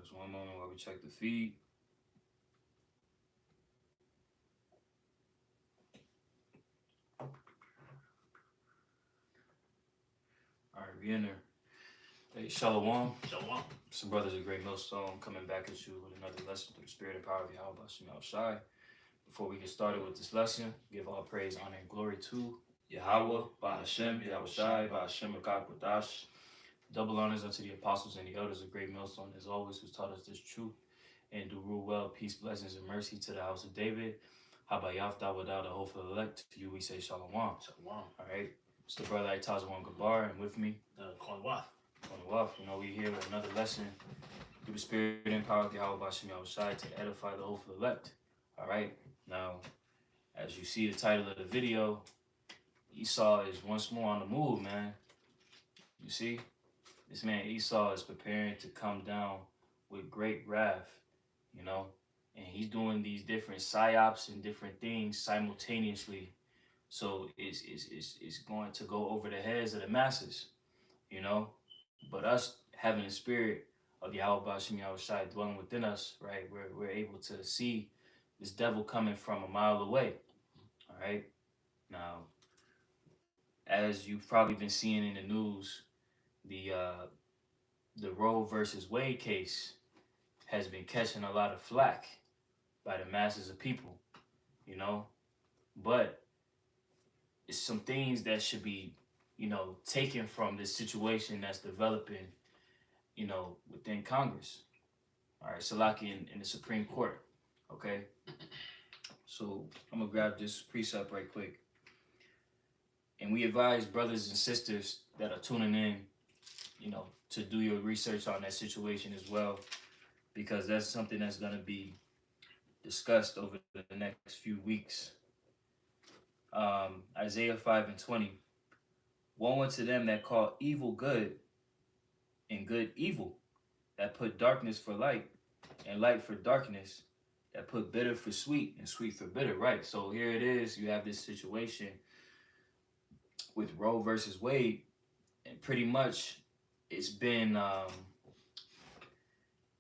Just one moment while we check the feed. All right, we in there. Hey, Shalom. Shalom. Some brothers of Great Millstone coming back at you with another lesson through the spirit and power of Yahweh Shem Shai. Before we get started with this lesson, give all praise, honor, and glory to Yahweh, by Hashem, Yahweh Shai, by Hashem Akakwadash. Double honors unto the apostles and the elders of Great Millstone, as always, who taught us this truth and do rule well. Peace, blessings, and mercy to the house of David. Habayafta without a hopeful elect. To you we say Shalom. Shalom. All right. It's the brother Aitazawan Gabar, and with me, Konwaf. You know, we here with another lesson through the spirit and power of Yahweh Bashem Yahushai to edify the hopeful elect. All right. Now, as you see the title of the video, Esau is once more on the move, man. You see, this man Esau is preparing to come down with great wrath, you know, and he's doing these different psyops and different things simultaneously. So it's going to go over the heads of the masses, you know. But us having the spirit of Yahweh Bashem Yahushai dwelling within us, right, we're able to see this devil coming from a mile away. All right. Now, as you've probably been seeing in the news, the Roe versus Wade case has been catching a lot of flack by the masses of people, you know. But it's some things that should be, you know, taken from this situation that's developing, you know, within Congress. All right, Salaki in the Supreme Court. Okay. So I'm gonna grab this precept right quick. And we advise brothers and sisters that are tuning in, you know, to do your research on that situation as well, because that's something that's gonna be discussed over the next few weeks. Isaiah 5:20. Woe unto them that call evil good and good evil, that put darkness for light and light for darkness, that put bitter for sweet and sweet for bitter. Right. So here it is. You have this situation with Roe versus Wade, and pretty much it's been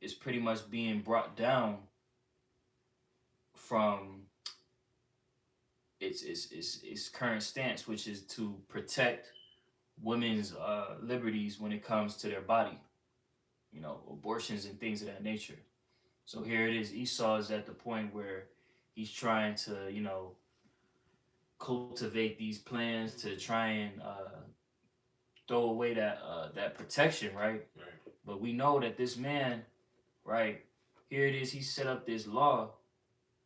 it's pretty much being brought down from its current stance, which is to protect women's liberties when it comes to their body, you know, abortions and things of that nature. So here it is. Esau is at the point where he's trying to, you know, cultivate these plans to try and throw away that protection, right? Right. But we know that this man, right, here it is. He set up this law.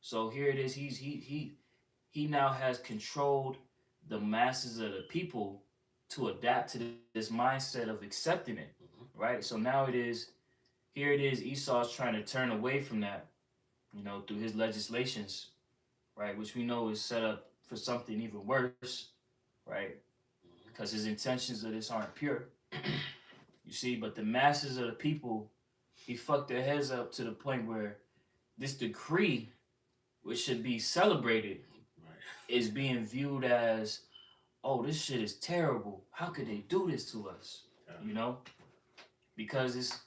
So here it is. He now has controlled the masses of the people to adapt to this mindset of accepting it, right? So now it is, here it is, Esau's trying to turn away from that, you know, through his legislations, right? Which we know is set up for something even worse, right? Because his intentions of this aren't pure, you see. But the masses of the people, he fucked their heads up to the point where this decree, which should be celebrated, is being viewed as, oh, this shit is terrible. How could they do this to us? You know? Because it's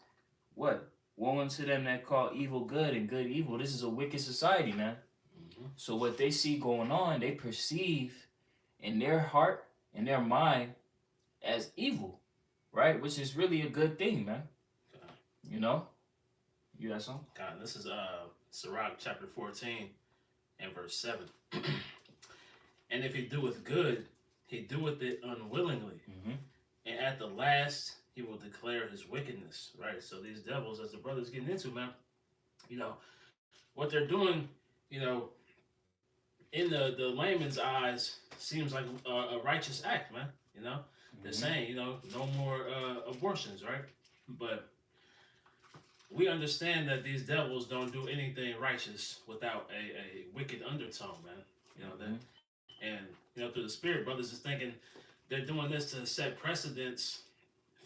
what? Woe unto them that call evil good and good evil. This is a wicked society, man. So what they see going on, they perceive in their heart and their mind as evil, right? Which is really a good thing, man. You know? You got something? God, this is Sirach chapter 14 and verse 7. And if he doeth good, he doeth it unwillingly. And at the last, he will declare his wickedness, right? So these devils, as the brother's getting into, man, you know, what they're doing, you know, in the layman's eyes, seems like a righteous act, man. You know, they're saying, you know, no more abortions, right? But we understand that these devils don't do anything righteous without a wicked undertone, man. You know, that. And, you know, through the spirit, brothers is thinking they're doing this to set precedents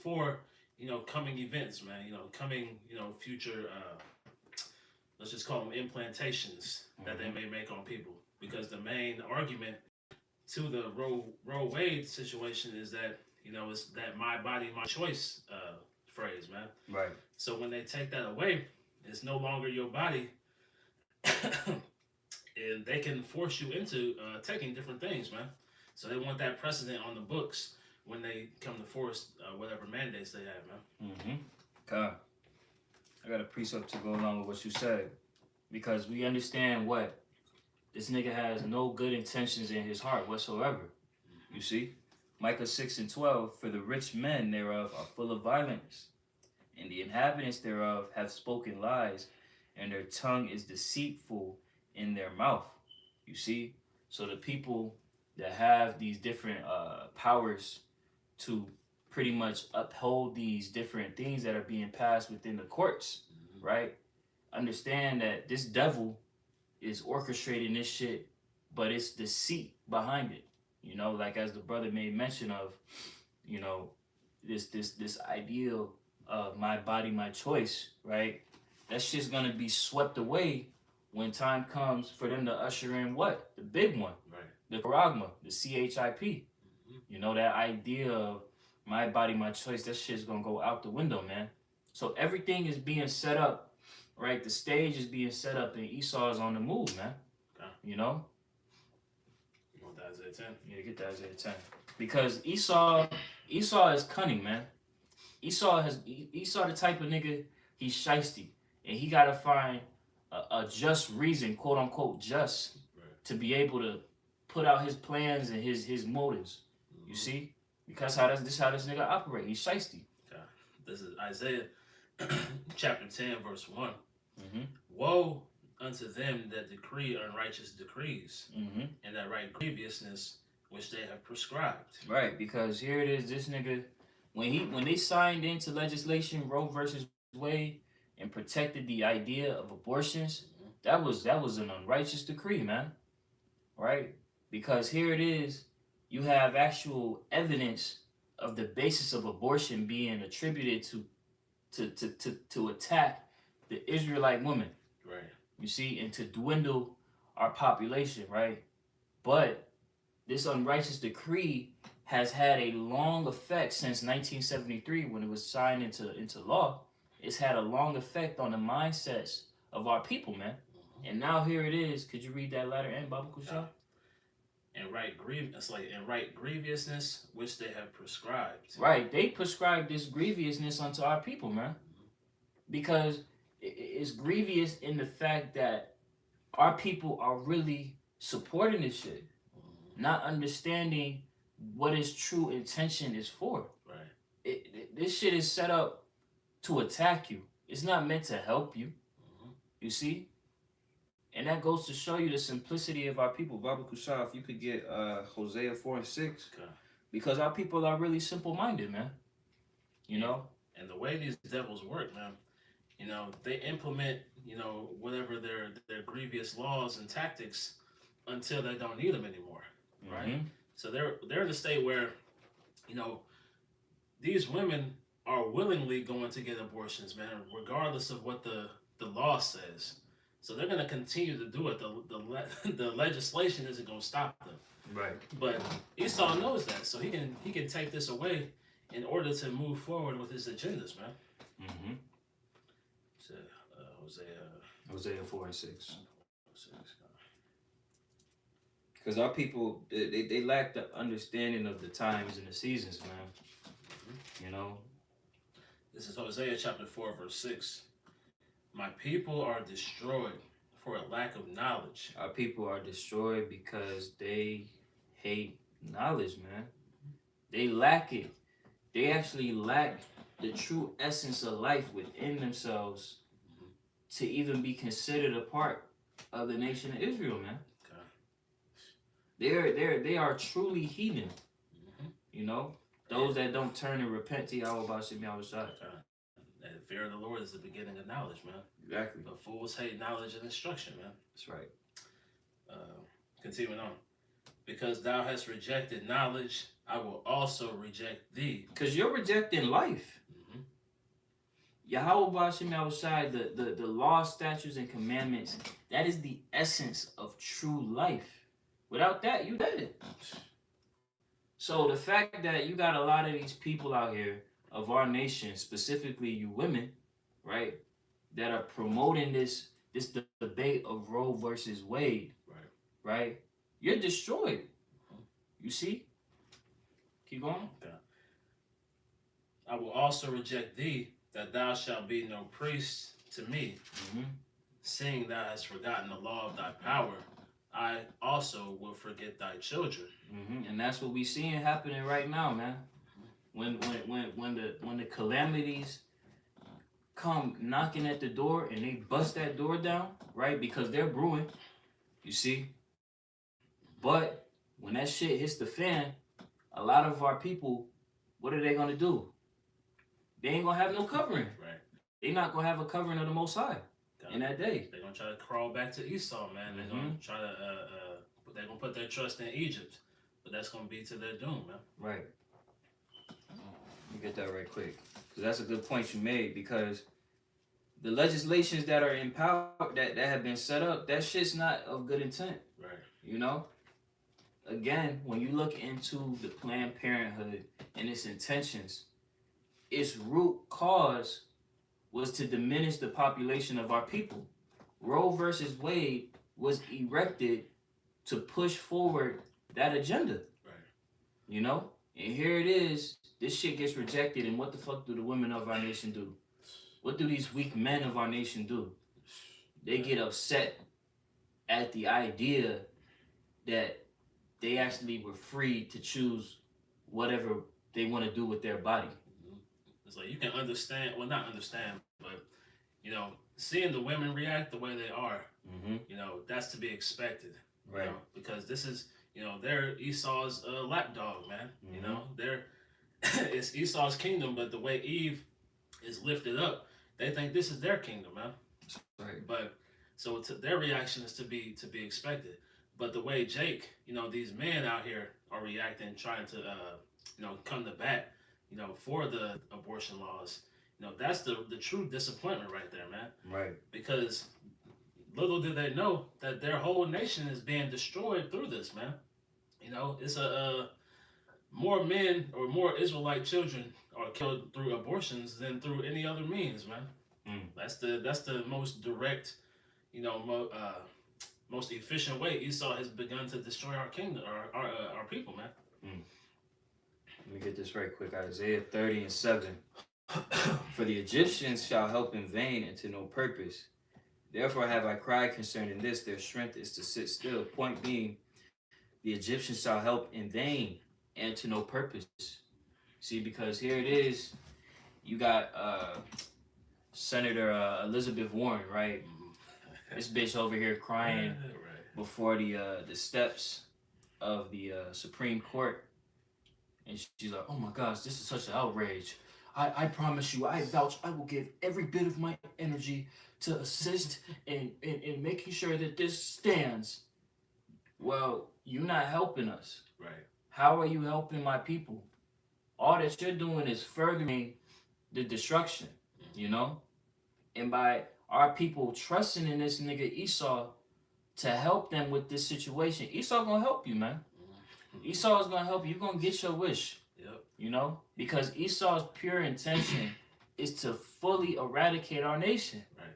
for, you know, coming events, man. You know, coming, you know, future, let's just call them implantations that they may make on people. Because the main argument to the Roe Wade situation is that, you know, it's that my body, my choice phrase, man. Right. So when they take that away, it's no longer your body, and they can force you into taking different things, man. So they want that precedent on the books when they come to force whatever mandates they have, man. Mm-hmm. God, I got a precept to go along with what you said, because we understand what this nigga has no good intentions in his heart whatsoever. You see, Micah 6:12, for the rich men thereof are full of violence, and the inhabitants thereof have spoken lies, and their tongue is deceitful in their mouth. You see, so the people that have these different powers to pretty much uphold these different things that are being passed within the courts, right? Understand that this devil is orchestrating this shit, but it's deceit behind it. You know, like as the brother made mention of, you know, this ideal of my body, my choice, right? That shit's gonna be swept away when time comes for them to usher in what? The big one. Right. The charagma, the CHIP. You know, that idea of my body, my choice, that shit's gonna go out the window, man. So everything is being set up, right? The stage is being set up, and Esau is on the move, man. Okay. You know? You want that Isaiah 10? Yeah, get that Isaiah 10. Because Esau is cunning, man. Esau the type of nigga, he's shiesty. And he gotta find a just reason, quote unquote just, to be able to put out his plans and his motives. You see? Because this how this nigga operate. He's shiesty. Okay. This is Isaiah chapter 10, verse 1. Mm-hmm. Woe unto them that decree unrighteous decrees, Mm-hmm. and that right grievousness which they have prescribed. Right, because here it is, this nigga, when they signed into legislation Roe versus Wade and protected the idea of abortions, that was an unrighteous decree, man. Right? Because here it is, you have actual evidence of the basis of abortion being attributed to attack the Israelite woman. Right. You see, and to dwindle our population, right? But this unrighteous decree has had a long effect since 1973 when it was signed into law. It's had a long effect on the mindsets of our people, man. And now here it is. Could you read that latter end, Baba Kusha? And right grievousness which they have prescribed. Right, they prescribed this grievousness unto our people, man. Because it's grievous in the fact that our people are really supporting this shit, not understanding what its true intention is for. Right. This shit is set up to attack you. It's not meant to help you. You see? And that goes to show you the simplicity of our people. Baba Kusha, if you could get Hosea 4 and 6. Okay. Because our people are really simple-minded, man. You know? And the way these devils work, man, you know, they implement, you know, whatever their grievous laws and tactics until they don't need them anymore, right? Mm-hmm. So they're in a state where, you know, these women are willingly going to get abortions, man, regardless of what the law says. So they're going to continue to do it. The legislation isn't going to stop them. Right. But Esau knows that, so he can take this away in order to move forward with his agendas, man. Mm-hmm. So, Hosea 4 and 6. Because our people, they lack the understanding of the times and the seasons, man. Mm-hmm. You know? This is Hosea chapter 4, verse 6. My people are destroyed for a lack of knowledge. Our people are destroyed because they hate knowledge, man. They lack it. They actually lack the true essence of life within themselves to even be considered a part of the nation of Israel, man. Okay. They are truly heathen. You know? Those that don't turn and repent to Yahweh Bashim Yahushua. And the fear of the Lord is the beginning of knowledge, man. Exactly. But fools hate knowledge and instruction, man. That's right. Continuing on. Because thou hast rejected knowledge, I will also reject thee. Because you're rejecting life. Yahweh Bashim Yahushua, the law, statutes, and commandments, that is the essence of true life. Without that, you dead. So the fact that you got a lot of these people out here of our nation, specifically you women, right, that are promoting this debate of Roe versus Wade, right, you're destroyed. You see? Keep going. Okay. I will also reject thee, that thou shalt be no priest to me, seeing thou hast forgotten the law of thy power. I also will forget thy children. And that's what we seeing happening right now, man. When the calamities come knocking at the door and they bust that door down, right? Because they're brewing, you see. But when that shit hits the fan, a lot of our people, what are they gonna do? They ain't gonna have no covering. Right. They not gonna have a covering of the Most High in that day. They're gonna try to crawl back to Esau, man. They're gonna try to they're gonna put their trust in Egypt, but that's gonna be to their doom, man. Right. Let me get that right quick, because that's a good point you made. Because the legislations that are in power, that have been set up, that shit's not of good intent. Right. You know. Again, when you look into the Planned Parenthood and its intentions, its root cause was to diminish the population of our people. Roe versus Wade was erected to push forward that agenda. Right. You know? And here it is, this shit gets rejected, and what the fuck do the women of our nation do? What do these weak men of our nation do? They get upset at the idea that they actually were free to choose whatever they want to do with their body. It's like you can understand, well, not understand, but, you know, seeing the women react the way they are, you know, that's to be expected. Right. You know, because this is, you know, they're Esau's lapdog, man. You know, it's Esau's kingdom, but the way Eve is lifted up, they think this is their kingdom, man. Right. But so their reaction is to be expected. But the way Jake, you know, these men out here are reacting, trying to, you know, come to bat, you know, for the abortion laws, you know, that's the true disappointment right there, man. Right. Because little did they know that their whole nation is being destroyed through this, man. You know, it's more men or more Israelite children are killed through abortions than through any other means, man. That's the most direct, you know, most efficient way Esau has begun to destroy our kingdom, our people, man. Let me get this right quick. Isaiah 30:7. For the Egyptians shall help in vain and to no purpose. Therefore have I cried concerning this, their strength is to sit still. Point being, the Egyptians shall help in vain and to no purpose. See, because here it is, you got Senator Elizabeth Warren, right? This bitch over here crying before the steps of the Supreme Court. And she's like, oh my gosh, this is such an outrage. I promise you, I vouch, I will give every bit of my energy to assist in making sure that this stands. Well, you're not helping us. Right. How are you helping my people? All that you're doing is furthering the destruction, you know? And by our people trusting in this nigga Esau to help them with this situation, Esau gonna help you, man. Esau is gonna help you. You're gonna get your wish. Yep. You know? Because Esau's pure intention is to fully eradicate our nation. Right.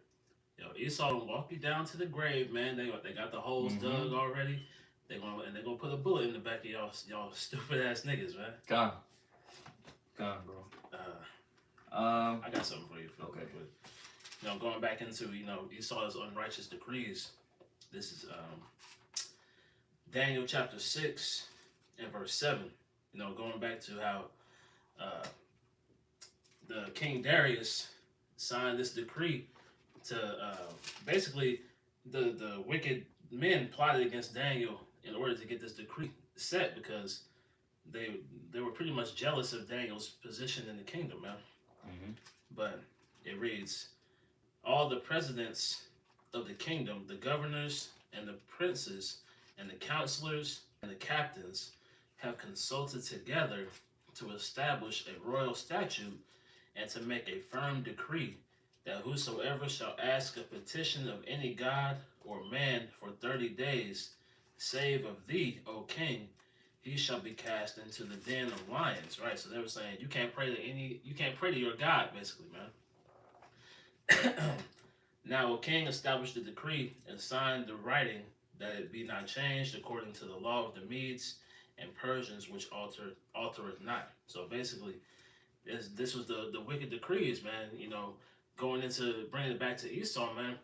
Yo, Esau will walk you down to the grave, man. They got the holes dug already. They're gonna put a bullet in the back of y'all stupid ass niggas, man. Gone, bro. I got something for you. Okay. But, you know, going back into, you know, Esau's unrighteous decrees. This is Daniel chapter 6 and verse 7. You know, going back to how the King Darius signed this decree to basically the wicked men plotted against Daniel in order to get this decree set, because they were pretty much jealous of Daniel's position in the kingdom, man. But it reads, all the presidents of the kingdom, the governors and the princes and the counselors and the captains have consulted together to establish a royal statute and to make a firm decree that whosoever shall ask a petition of any god or man for 30 days, save of thee, O king, he shall be cast into the den of lions. Right. So they were saying you can't pray to your God, basically, man. Now a king established a decree and signed the writing that it be not changed according to the law of the Medes and Persians, which altereth not. So basically, this was the wicked decrees, man. You know, going into bringing it back to Esau, man.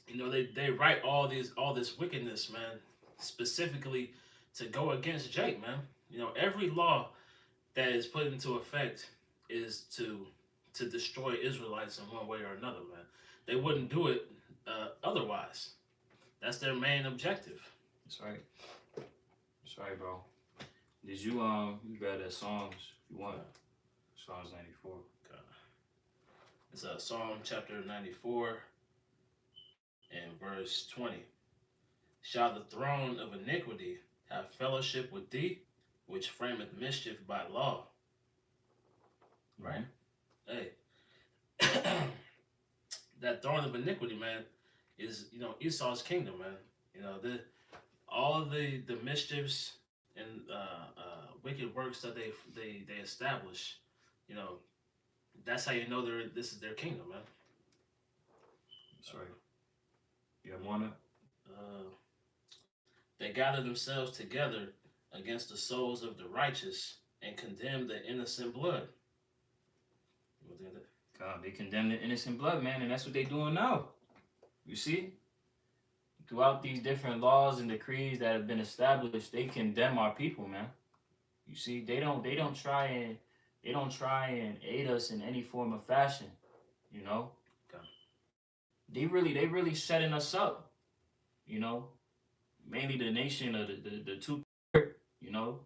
You know, they write all this wickedness, man, specifically to go against Jake, man. You know, every law that is put into effect is to destroy Israelites in one way or another, man. They wouldn't do it otherwise. That's their main objective. That's right. That's right, bro. Did you grab that Psalms if you want? Psalms 94. Okay. It's Psalm chapter 94 and verse 20. Shall the throne of iniquity have fellowship with thee, which frameth mischief by law? Right. Hey. That throne of iniquity, man, is, you know, Esau's kingdom, man. You know, all of the mischiefs and wicked works that they establish, you know, that's how you know this is their kingdom, man. That's right. You have one? They gather themselves together against the souls of the righteous and condemn the innocent blood. God, they condemn the innocent blood, man, and that's what they're doing now. You see? Throughout these different laws and decrees that have been established, they condemn our people, man. You see, they don't try and aid us in any form of fashion, you know? Okay. They really setting us up, you know? Mainly the nation of the 2/3, you know?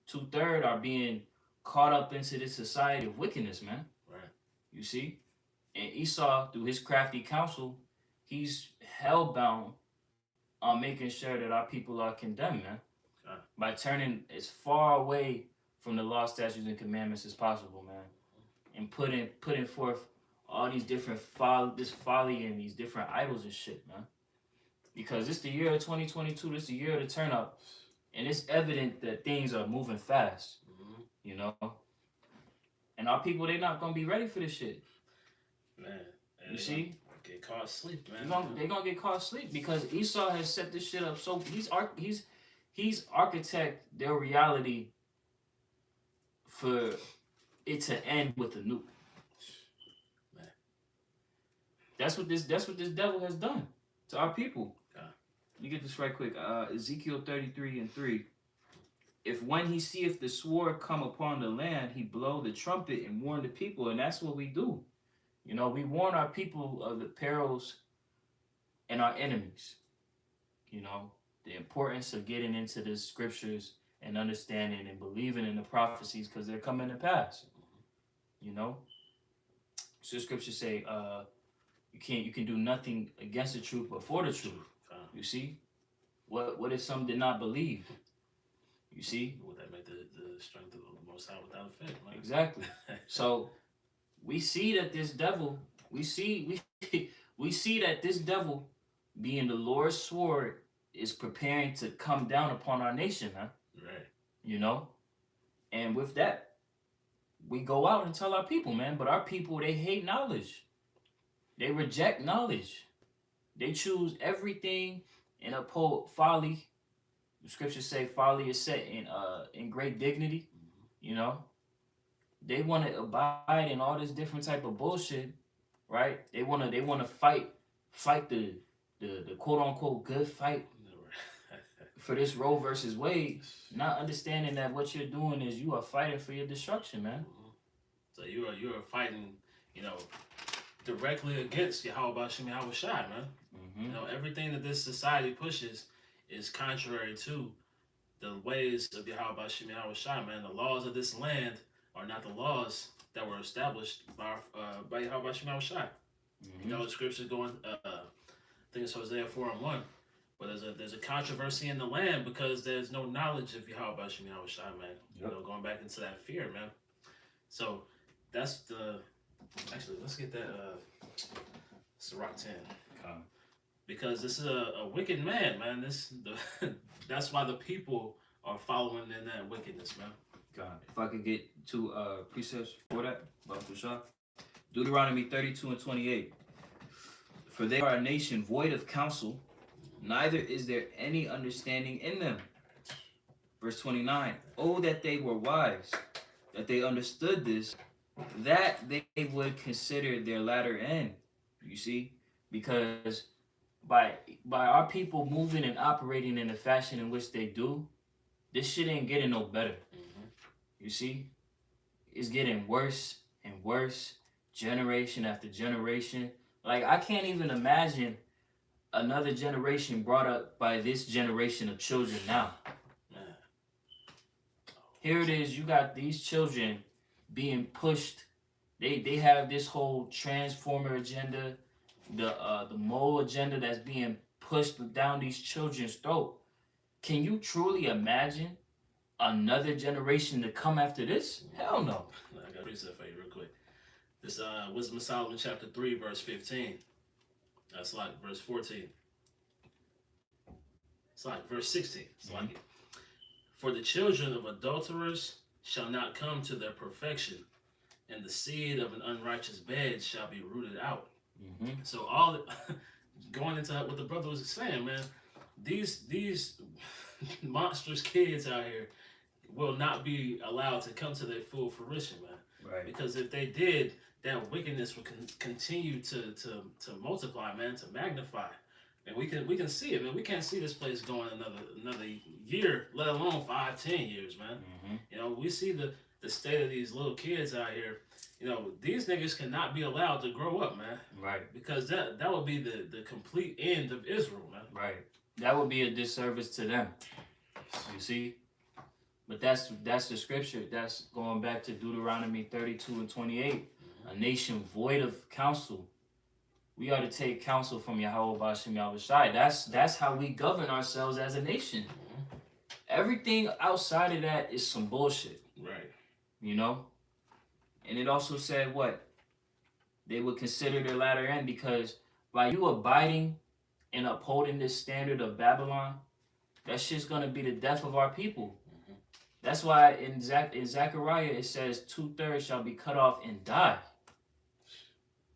2/3 are being caught up into this society of wickedness, man. Right. You see? And Esau, through his crafty counsel, he's hell-bound on making sure that our people are condemned, man. Okay. By turning as far away from the law, statutes, and commandments as possible, man. And putting forth all these different folly and these different idols and shit, man. Because it's the year of 2022, this is the year of the turn up. And it's evident that things are moving fast, you know? And our people, they're not going to be ready for this shit. Man. You see? Get caught asleep, man. They're going to get caught asleep because Esau has set this shit up. So he's architect their reality for it to end with a nuke. Man. That's what this devil has done to our people. Let me get this right quick. Ezekiel 33:3. If when he seeth the sword come upon the land, he blow the trumpet and warn the people, and that's what we do. You know, we warn our people of the perils and our enemies. You know, the importance of getting into the scriptures and understanding and believing in the prophecies because they're coming to pass. You know, so the scriptures say, you can do nothing against the truth but for the truth. You see, what if some did not believe? You see, would that make the strength of the Most High without effect, man? Exactly. So we see that this devil, we see that this devil, being the Lord's sword, is preparing to come down upon our nation, huh? Right. You know, and with that, we go out and tell our people, man. But our people, they hate knowledge. They reject knowledge. They choose everything and uphold folly. The scriptures say folly is set in great dignity. You know, they want to abide in all this different type of bullshit, right? They want to fight the quote unquote good fight for this Roe versus Wade, not understanding that what you're doing is you are fighting for your destruction, man. So you are fighting, you know, directly against Yahweh Shem Yahweh Shai, man. You know, everything that this society pushes is contrary to the ways of Yahweh Shem Yahweh Shai, man. The laws of this land are not the laws that were established by Yahweh Shem Yahweh Shai. You know, the scriptures going, I think it's Hosea 4:1. But there's a controversy in the land because there's no knowledge of Yahweh Shem Yahweh Shai, man. You know, going back into that fear, man. So that's actually, let's get that Sirach 10. Because this is a wicked man, man. That's why the people are following in that wickedness, man. God. If I could get two precepts for that, Deuteronomy 32 and 28. For they are a nation void of counsel, neither is there any understanding in them. Verse 29. Oh, that they were wise, that they understood this, that they would consider their latter end. You see? Because by our people moving and operating in the fashion in which they do, this shit ain't getting no better. You see? It's getting worse and worse, generation after generation. Like, I can't even imagine another generation brought up by this generation of children now. Here it is, you got these children being pushed. They have this whole transformer agenda, the mole agenda that's being pushed down these children's throat. Can you truly imagine another generation to come after this? Hell no. I got a precept for you real quick. This Wisdom of Solomon chapter 3, verse 15. That's like verse 14. It's like verse 16. It's like it. For the children of adulterers shall not come to their perfection, and the seed of an unrighteous bed shall be rooted out. So all going into what the brother was saying, man, these monstrous kids out here will not be allowed to come to their full fruition, man. Right. Because if they did, that wickedness would continue to multiply, man, to magnify. And we can see it, man. We can't see this place going another year, let alone 5-10 years, man. You know, we see the state of these little kids out here. You know, these niggas cannot be allowed to grow up, man. Right. Because that would be the complete end of Israel, man. Right. That would be a disservice to them. You see? But that's the scripture. That's going back to Deuteronomy 32 and 28. A nation void of counsel. We ought to take counsel from Yahweh Bashem Yahushai. That's how we govern ourselves as a nation. Everything outside of that is some bullshit. Right. You know? And it also said what? They would consider their latter end, because by you abiding and upholding this standard of Babylon, that shit's going to be the death of our people. That's why in Zechariah it says 2/3 shall be cut off and die.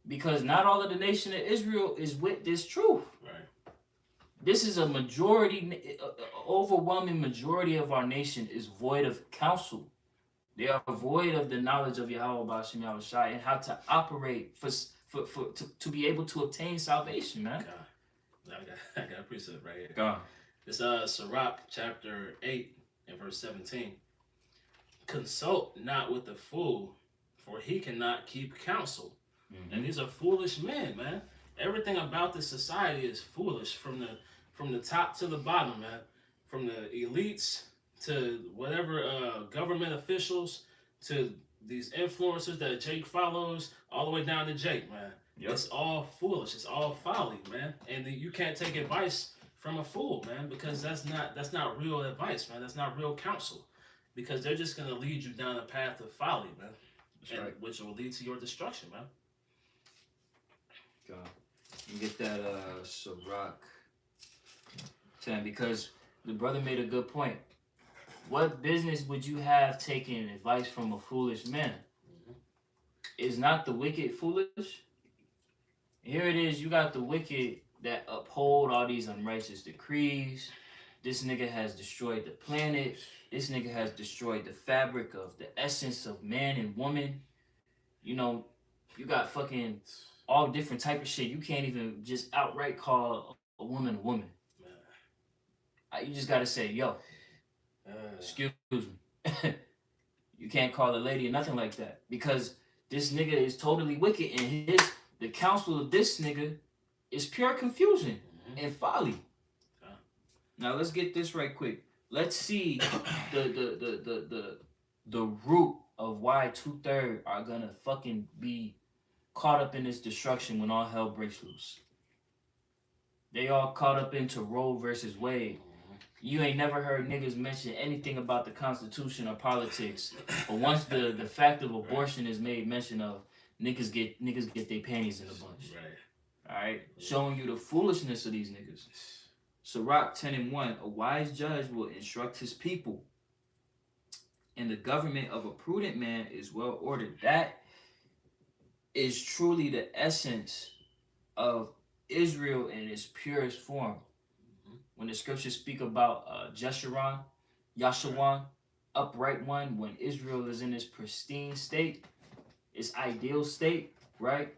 Because not all of the nation of Israel is with this truth. Right. This is a majority, overwhelming majority of our nation is void of counsel. They are void of the knowledge of Yahweh Bashem Yahushai and how to operate to be able to obtain salvation, man. I got a precept right here. Go on. It's Sirach chapter 8 and verse 17. Consult not with the fool, for he cannot keep counsel. And these are foolish men, man. Everything about this society is foolish, from the top to the bottom, man. From the elites to whatever government officials to these influencers that Jake follows, all the way down to Jake, man. Yep. It's all foolish. It's all folly, man. And you can't take advice from a fool, man, because that's not real advice, man. That's not real counsel, because they're just gonna lead you down a path of folly, man. That's right. Which will lead to your destruction, man. God. You get that Sirach 10, because the brother made a good point. What business would you have taking advice from a foolish man? Is not the wicked foolish? Here it is, you got the wicked that uphold all these unrighteous decrees. This nigga has destroyed the planet. This nigga has destroyed the fabric of the essence of man and woman. You know, you got fucking all different type of shit. You can't even just outright call a woman a woman. You just gotta say, yo, excuse me. You can't call a lady or nothing like that, because this nigga is totally wicked, and the counsel of this nigga is pure confusion and folly. Now let's get this right quick. Let's see the root of why 2/3 are gonna fucking be caught up in this destruction when all hell breaks loose. They all caught up into Roe versus Wade. You ain't never heard niggas mention anything about the Constitution or politics, but once the fact of abortion is made mention of, niggas get their panties in a bunch. Right. All right, showing you the foolishness of these niggas. Sirach 10:1, a wise judge will instruct his people, and the government of a prudent man is well ordered. That is truly the essence of Israel in its purest form. When the scriptures speak about Jeshurun, Yashawan, upright one, when Israel is in its pristine state, its ideal state, right?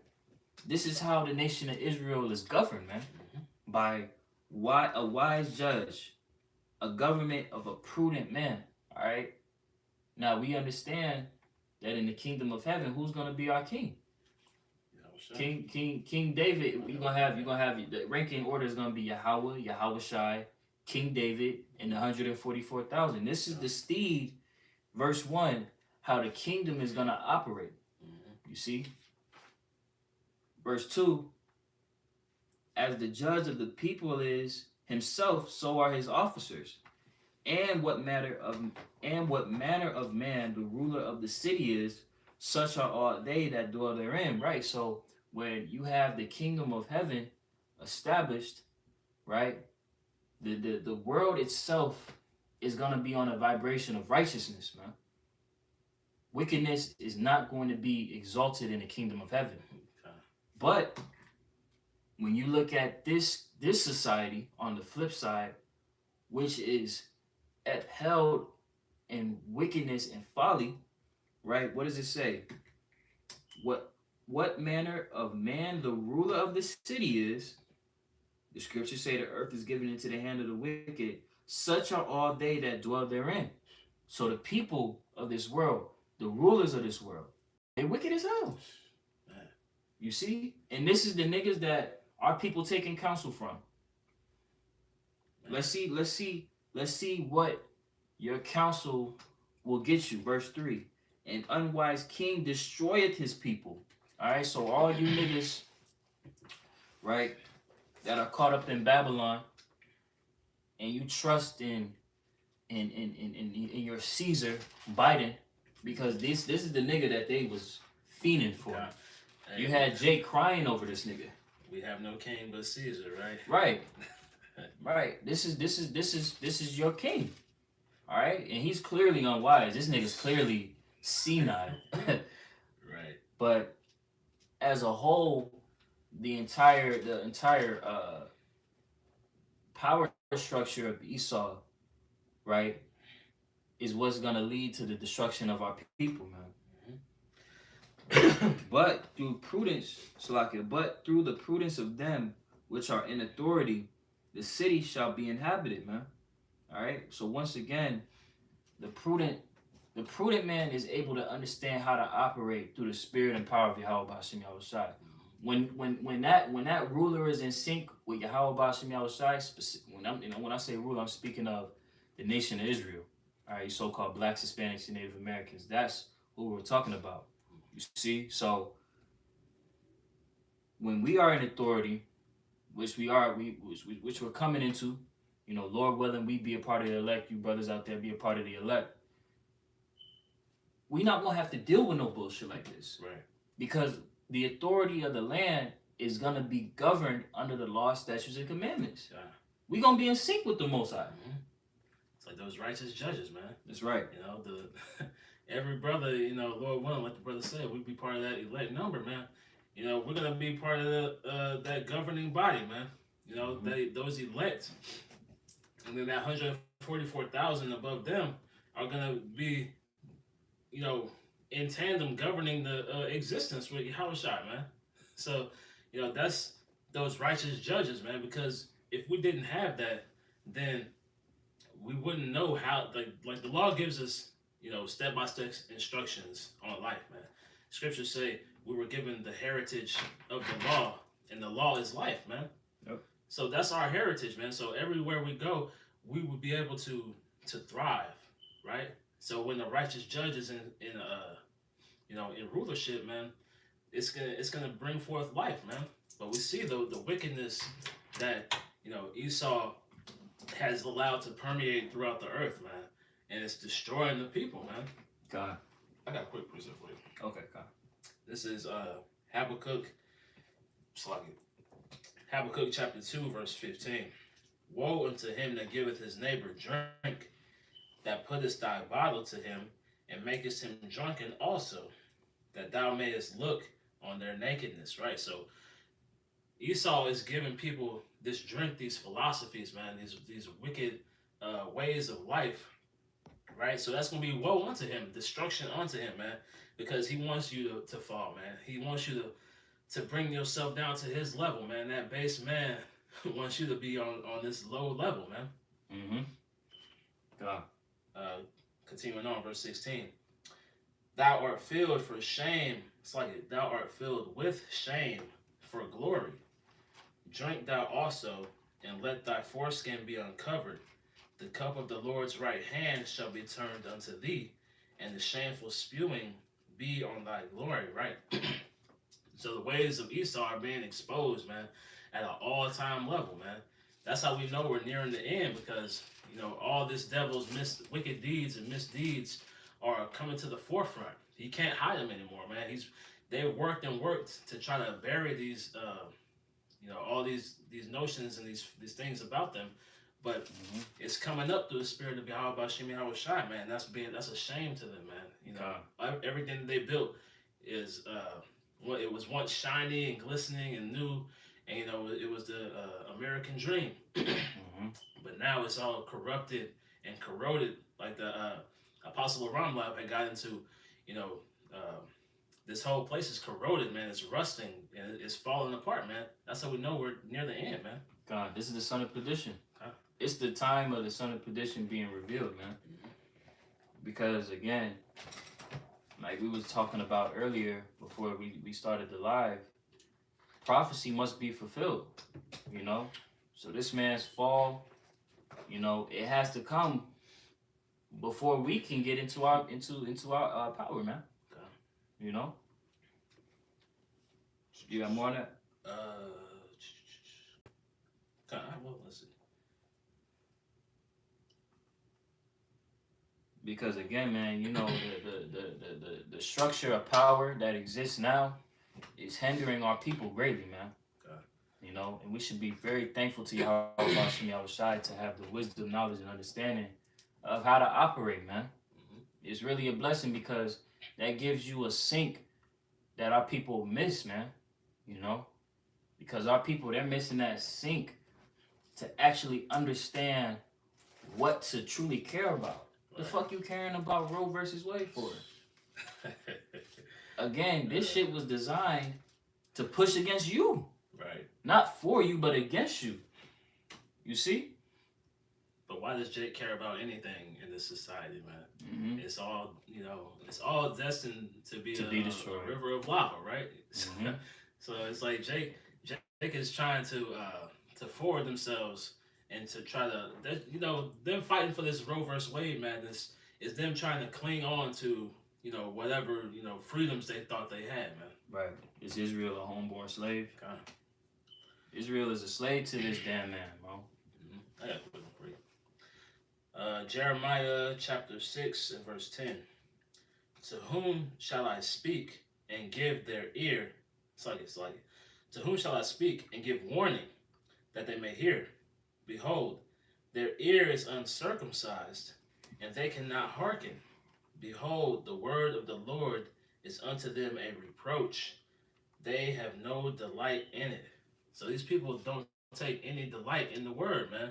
This is how the nation of Israel is governed, man. By a wise judge, a government of a prudent man, all right? Now, we understand that in the kingdom of heaven, who's going to be our king? King David. You're gonna have the ranking order is gonna be Yahweh, Yahweh Shai, King David, and the 144,000. This is the steed, verse 1, how the kingdom is gonna operate. You see? Verse 2, as the judge of the people is himself, so are his officers. And what manner of man the ruler of the city is, such are all they that dwell therein. Right? So when you have the kingdom of heaven established, right, the world itself is going to be on a vibration of righteousness, man. Wickedness is not going to be exalted in the kingdom of heaven. But when you look at this society on the flip side, which is upheld in wickedness and folly, right? What does it say? What manner of man the ruler of the city is, the scriptures say the earth is given into the hand of the wicked, such are all they that dwell therein. So the people of this world, the rulers of this world, they wicked as hell. You see? And this is the niggas that our people taking counsel from. Let's see what your counsel will get you. Verse 3. An unwise king destroyeth his people. Alright, so all you niggas, right, that are caught up in Babylon, and you trust in your Caesar, Biden, because this is the nigga that they was fiending for. Yeah. Hey, you had Jake crying over this nigga. We have no king but Caesar, right? Right. Right. This is your king. All right? And he's clearly unwise. This nigga's clearly senile. Right. But as a whole, the entire power structure of Esau, right, is what's gonna lead to the destruction of our people, man. But through prudence, Salakia, but through the prudence of them which are in authority, the city shall be inhabited, man. All right. So once again, the prudent man is able to understand how to operate through the spirit and power of Yahweh B'Shem Yahushai. When that ruler is in sync with Yahweh B'Shem Yahushai, when I say ruler, I'm speaking of the nation of Israel. All right, so-called blacks, Hispanics, and Native Americans. That's who we're talking about. You see, so when we are in authority, which we're coming into, Lord willing, we be a part of the elect. You brothers out there be a part of the elect. We not gonna have to deal with no bullshit like this, right? Because the authority of the land is gonna be governed under the law, statutes, and commandments. Yeah. We gonna be in sync with the Most High. Mm-hmm. It's like those righteous judges, man. That's right. Every brother, Lord willing, like the brother said, we'd be part of that elect number, man. We're gonna be part of that governing body, man. Those elect, and then that 144,000 above them are gonna be, in tandem governing the existence with Yahushua, man. So, that's those righteous judges, man. Because if we didn't have that, then we wouldn't know how. Like the law gives us, step-by-step instructions on life, man. Scriptures say we were given the heritage of the law, and the law is life, man. Yep. So that's our heritage, man. So everywhere we go, we would be able to thrive, right? So when the righteous judge is in rulership, man, it's gonna bring forth life, man. But we see the wickedness that Esau has allowed to permeate throughout the earth, man. And it's destroying the people, man. God. I got a quick precept for you. Okay, God. This is Habakkuk chapter 2, verse 15. Woe unto him that giveth his neighbor drink, that puttest thy bottle to him, and makest him drunken also, that thou mayest look on their nakedness, right? So Esau is giving people this drink, these philosophies, man, these wicked ways of life, right? So that's gonna be woe unto him, destruction unto him, man, because he wants you to fall, man. He wants you to bring yourself down to his level, man. That base man wants you to be on this low level, man. Mm-hmm. God. Continuing on, verse 16. Thou art filled for shame. It's like thou art filled with shame for glory. Drink thou also, and let thy foreskin be uncovered. The cup of the Lord's right hand shall be turned unto thee, and the shameful spewing be on thy glory, right? So the ways of Esau are being exposed, man, at an all-time level, man. That's how we know we're nearing the end, because, all this devil's wicked deeds and misdeeds are coming to the forefront. He can't hide them anymore, man. They've worked and worked to try to bury these, all these notions and these things about them. But it's coming up through the spirit of Yahweh Shem Yahweh Shai, man. That's a shame to them, man. Everything that they built is it was once shiny and glistening and new, and it was the American dream. But now it's all corrupted and corroded, like the Apostle Ramlab had got into. This whole place is corroded, man. It's rusting and it's falling apart, man. That's how we know we're near the end, man. God, this is the son of perdition. It's the time of the son of perdition being revealed, man. Because again, like we was talking about earlier before we started the live, prophecy must be fulfilled, So this man's fall, it has to come before we can get into our power, man. You got more on that? Well, let's see. Because again, man, the structure of power that exists now is hindering our people greatly, man. And we should be very thankful to Yahweh Shai to have the wisdom, knowledge, and understanding of how to operate, man. It's really a blessing because that gives you a sync that our people miss, man. Because our people, they're missing that sync to actually understand what to truly care about. The fuck you caring about Roe versus Wade for? Again, this shit was designed to push against you. Right. Not for you, but against you. You see? But why does Jake care about anything in this society, man? It's all, it's all destined to be a river of lava, right? So it's like Jake is trying to forward themselves and to try to, them fighting for this Roe versus Wade madness is them trying to cling on to, whatever, freedoms they thought they had, man. Right. Is Israel a homeborn slave? God. Israel is a slave to this damn man, bro. I got to put it for you. Jeremiah chapter 6 and verse 10. To whom shall I speak and give their ear? It's like to whom shall I speak and give warning that they may hear? Behold, their ear is uncircumcised, and they cannot hearken. Behold, the word of the Lord is unto them a reproach. They have no delight in it. So these people don't take any delight in the word, man.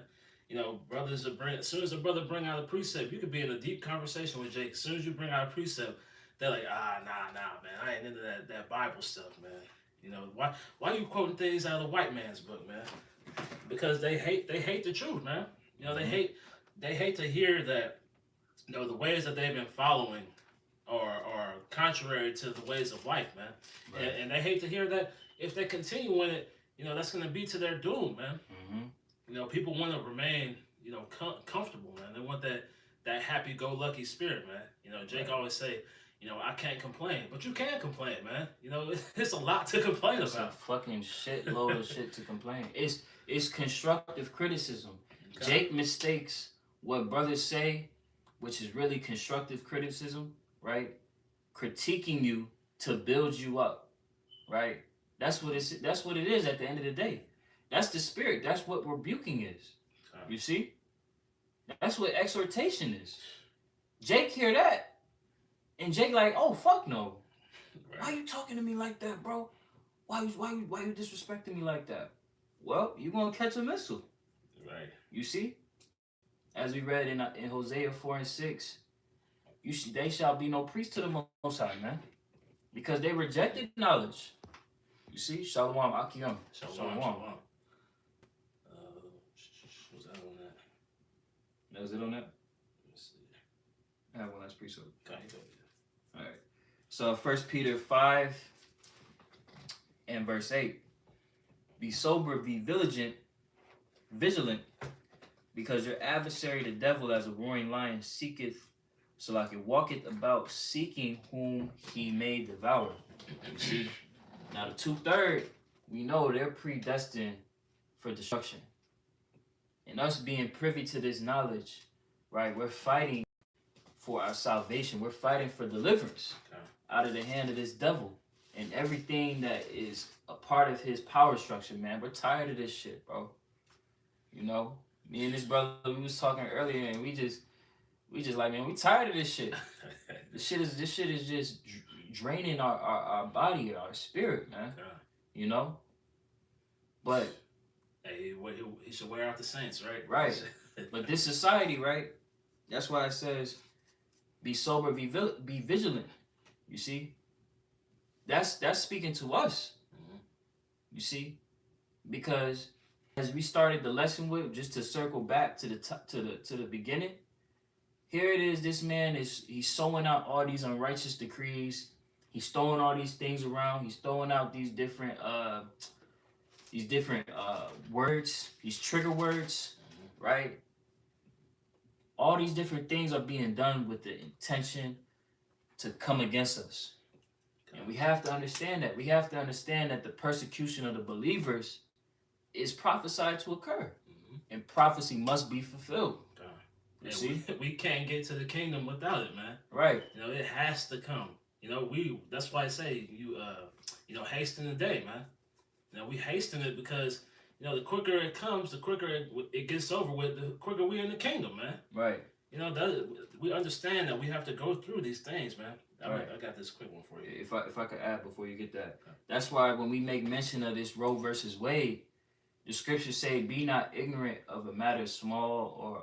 Brothers as soon as a brother bring out a precept, you could be in a deep conversation with Jake. As soon as you bring out a precept, they're like, nah, man, I ain't into that Bible stuff, man. Why you quoting things out of the white man's book, man? Because they hate the truth, man. They hate to hear that, the ways that they've been following are contrary to the ways of life, man. Right. And they hate to hear that if they continue in it, that's going to be to their doom, man. People want to remain, comfortable, man. They want that happy-go-lucky spirit, man. Jake always say, I can't complain, but you can complain, man. It's a lot to complain about. It's a fucking shitload of shit to complain. It's constructive criticism. Okay. Jake mistakes what brothers say, which is really constructive criticism, right? Critiquing you to build you up, right? That's what it is at the end of the day. That's the spirit. That's what rebuking is. Okay. You see? That's what exhortation is. Jake hear that, and Jake like, oh, fuck no. Right. Why you talking to me like that, bro? Why you disrespecting me like that? Well, you gonna catch a missile. Right. You see? As we read in Hosea 4 and 6, they shall be no priest to the Most High, man. Because they rejected knowledge. You see? Shalom, Akiyam. Shalom. Was that on that? That was it on that? Let's see. I have one last precept. Okay. All right. So 1 Peter 5 and verse 8. Be sober, be vigilant, because your adversary, the devil, as a roaring lion, seeketh, so like it walketh about, seeking whom he may devour. You see? Now the 2/3, we know they're predestined for destruction. And us being privy to this knowledge, right, we're fighting for our salvation. We're fighting for deliverance out of the hand of this devil and everything that is a part of his power structure, man. We're tired of this shit, bro. You know, me and this brother, we was talking earlier, and we just like, man, we tired of this shit. This shit is just draining our body, our spirit, man. You know? But hey, he should wear out the saints, right? Right. But this society, right? That's why it says, be sober, be vigilant. You see? That's speaking to us. Mm-hmm. You see? Because as we started the lesson with, just to circle back to the beginning, here it is. This man he's sowing out all these unrighteous decrees. He's throwing all these things around. He's throwing out these different words, these trigger words, right? All these different things are being done with the intention to come against us. And we have to understand that. We have to understand that the persecution of the believers is prophesied to occur. Mm-hmm. And prophecy must be fulfilled. You see? We can't get to the kingdom without it, man. Right. You know, it has to come. You know, that's why I say hasten the day, man. You know, we hasten it because, you know, the quicker it comes, the quicker it gets over with, the quicker we're in the kingdom, man. Right. You know, we understand that we have to go through these things, man. Right. I got this quick one for you. If I could add before you get that. Okay. That's why when we make mention of this Roe versus Wade, the scriptures say, be not ignorant of a matter small or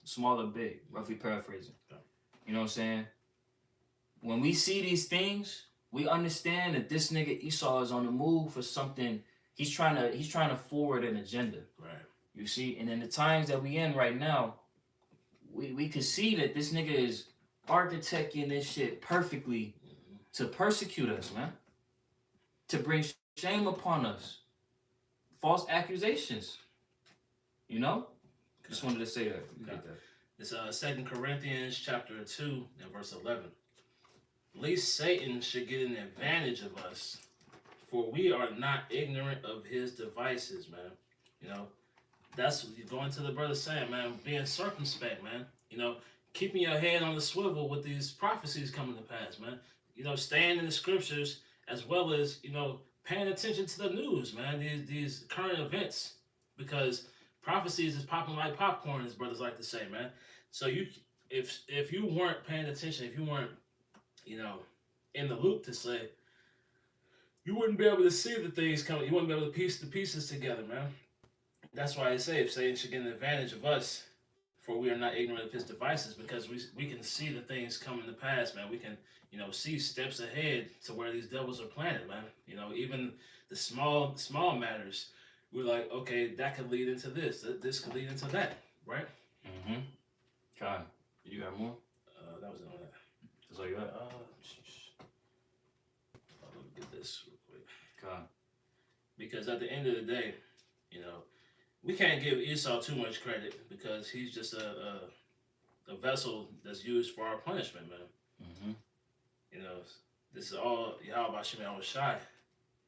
small or big, roughly paraphrasing. Okay. You know what I'm saying? When we see these things, we understand that this nigga Esau is on the move for something. He's trying to forward an agenda. Right. You see? And in the times that we in right now, we could see that this nigga is architecting this shit perfectly to persecute us, man. To bring shame upon us. False accusations. You know? Just wanted to say that. You get that. It's 2 Corinthians chapter 2 and verse 11. Lest Satan should get an advantage of us, for we are not ignorant of his devices, man. You know, that's going to the brother saying, man, being circumspect, man. You know, keeping your head on the swivel with these prophecies coming to pass, man. You know, staying in the scriptures as well as, you know, paying attention to the news, man. These current events, because prophecies is popping like popcorn, as brothers like to say, man. So if you weren't paying attention, if you weren't, you know, in the loop to say, you wouldn't be able to see the things coming. You wouldn't be able to piece the pieces together, man. That's why I say if Satan should get an advantage of us, for we are not ignorant of his devices, because we can see the things coming to pass, man. We can, you know, see steps ahead to where these devils are planted, man. You know, even the small matters, we're like, okay, that could lead into this. This could lead into that, right? Mm-hmm. Kai, you got more? That was on that. That's all you got? Let me get this real quick. Kai. Because at the end of the day, you know, we can't give Esau too much credit because he's just a vessel that's used for our punishment, man. Mm-hmm. You know, this is all Yahweh Shemel was shy,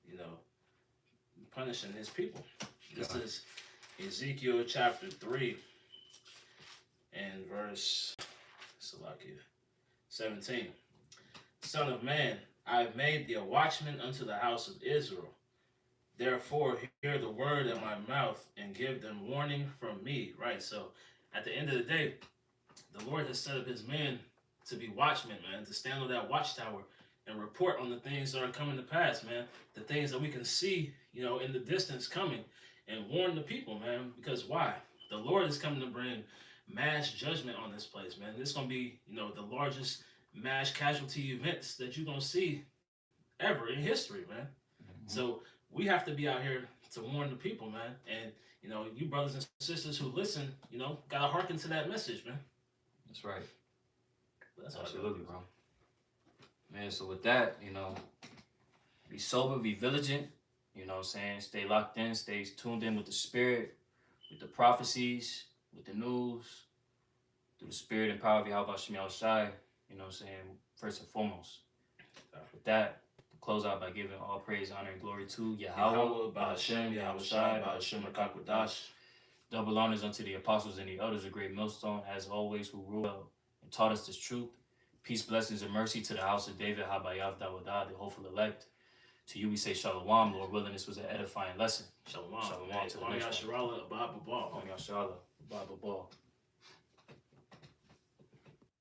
you know, punishing his people. This is Ezekiel chapter 3 and verse 17. Son of man, I have made thee a watchman unto the house of Israel. Therefore, hear the word in my mouth and give them warning from me. Right? So, at the end of the day, the Lord has set up his men to be watchmen, man, to stand on that watchtower and report on the things that are coming to pass, man. The things that we can see, in the distance coming, and warn the people, man. Because why? The Lord is coming to bring mass judgment on this place, man. This is going to be, the largest mass casualty events that you're going to see ever in history, man. Mm-hmm. So we have to be out here to warn the people, man. And, you brothers and sisters who listen, got to hearken to that message, man. That's right. That's absolutely, bro. Man, so with that, be sober, be vigilant. Stay locked in, stay tuned in with the spirit, with the prophecies, with the news, through the spirit and power of Yahweh Shai. First and foremost. With that, close out by giving all praise, honor, and glory to Yahweh, Ba'ashem, Yahweh Shai, Ba'ashem, Rakakwadash. Double honors unto the apostles and the elders of Great Millstone, as always, who rule and taught us this truth. Peace, blessings, and mercy to the house of David, Habayav Dawadah, the hopeful elect. To you we say shalom, Lord willing, this was an edifying lesson. Shalom. Shalom to the next one. Kwame Yasharala, Baba Ball. Kwame Yasharala, Baba Ball.